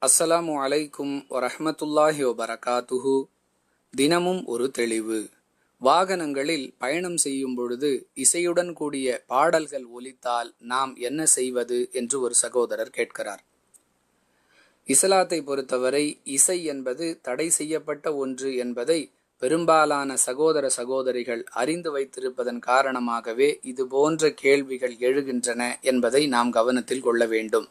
அஸ்ஸலாமு அலைக்கும் வரஹ்மத்துல்லாஹி வபரகாத்துஹு. தினமும் ஒரு தெளிவு. வாகனங்களில் பயணம் செய்யும் பொழுது இசையுடன் கூடிய பாடல்கள் ஒலித்தால் நாம் என்ன செய்வது என்று ஒரு சகோதரர் கேட்கிறார். இஸ்லாத்தை பொறுத்தவரை இசை என்பது தடை செய்யப்பட்ட ஒன்று என்பதை பெரும்பாலான சகோதர சகோதரிகள் அறிந்து வைத்திருப்பதன் காரணமாகவே இது போன்ற கேள்விகள் எழுகின்றன என்பதை நாம் கவனத்தில் கொள்ள வேண்டும்.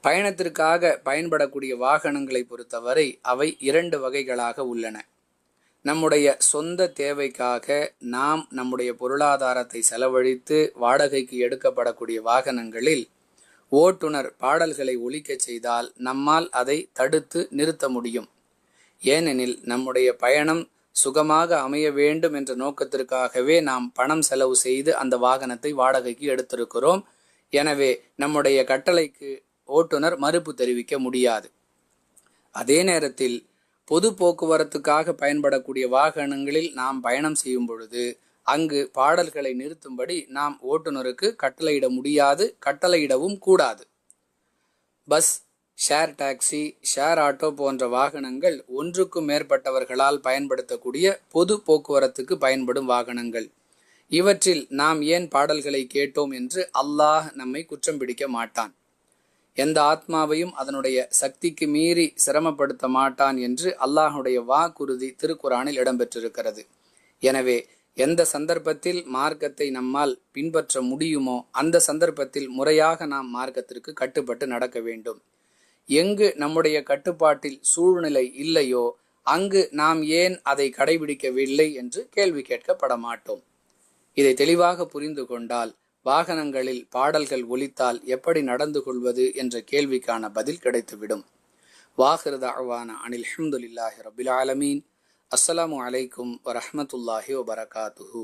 பயணத்திற்காக பயன்படக்கூடிய வாகனங்களை பொறுத்தவரை அவை 2 வகைகளாக உள்ளன. நம்முடைய சொந்த தேவைக்காக நாம் நம்முடைய பொருளாதாரத்தை செலவழித்து வாடகைக்கு எடுக்கப்படக்கூடிய வாகனங்களில் ஓட்டுநர் பாடல்களை ஒலிக்கச் செய்தால் நம்மால் அதை தடுத்து நிறுத்த முடியும். ஏனெனில் நம்முடைய பயணம் சுகமாக அமைய வேண்டும் என்ற நோக்கத்திற்காகவே நாம் பணம் செலவு செய்து அந்த வாகனத்தை வாடகைக்கு எடுத்திருக்கிறோம். எனவே நம்முடைய கட்டளைக்கு ஓட்டுநர் மறுப்பு தெரிவிக்க முடியாது. அதே நேரத்தில் பொது போக்குவரத்துக்காக பயன்படக்கூடிய வாகனங்களில் நாம் பயணம் செய்யும் பொழுது அங்கு பாடல்களை நிறுத்தும்படி நாம் ஓட்டுநருக்கு கட்டளையிட முடியாது, கட்டளையிடவும் கூடாது. Bus, share taxi, share auto போன்ற வாகனங்கள் ஒன்றுக்கும் மேற்பட்டவர்களால் பயன்படுத்தக்கூடிய பொது போக்குவரத்துக்கு பயன்படும் வாகனங்கள். இவற்றில் நாம் ஏன் பாடல்களை கேட்டோம் என்று அல்லாஹ் நம்மை குற்றம் பிடிக்க மாட்டான். எந்த ஆத்மாவையும் அதனுடைய சக்திக்கு மீறி சிரமப்படுத்த மாட்டான் என்று அல்லாஹுடைய வாக்குறுதி திருக்குரானில் இடம்பெற்றிருக்கிறது. எனவே எந்த சந்தர்ப்பத்தில் மார்க்கத்தை நம்மால் பின்பற்ற முடியுமோ அந்த சந்தர்ப்பத்தில் முறையாக நாம் மார்க்கத்திற்கு கட்டுப்பட்டு நடக்க வேண்டும். எங்கு நம்முடைய கட்டுப்பாட்டில் சூழ்நிலை இல்லையோ அங்கு நாம் ஏன் அதை கடைபிடிக்கவில்லை என்று கேள்வி கேட்கப்பட மாட்டோம். இதை தெளிவாக புரிந்து கொண்டால் வாகனங்களில் பாடல்கள் ஒலித்தால் எப்படி நடந்து கொள்வது என்ற கேள்விக்கான பதில் கிடைத்துவிடும். வாஹிரு தஅவானா அனில் ஹம்துலில்லாஹி ரப்பில் ஆலமீன். அஸ்ஸலாமு அலைக்கும் வரஹ்மத்துல்லாஹி வபரகாத்துஹு.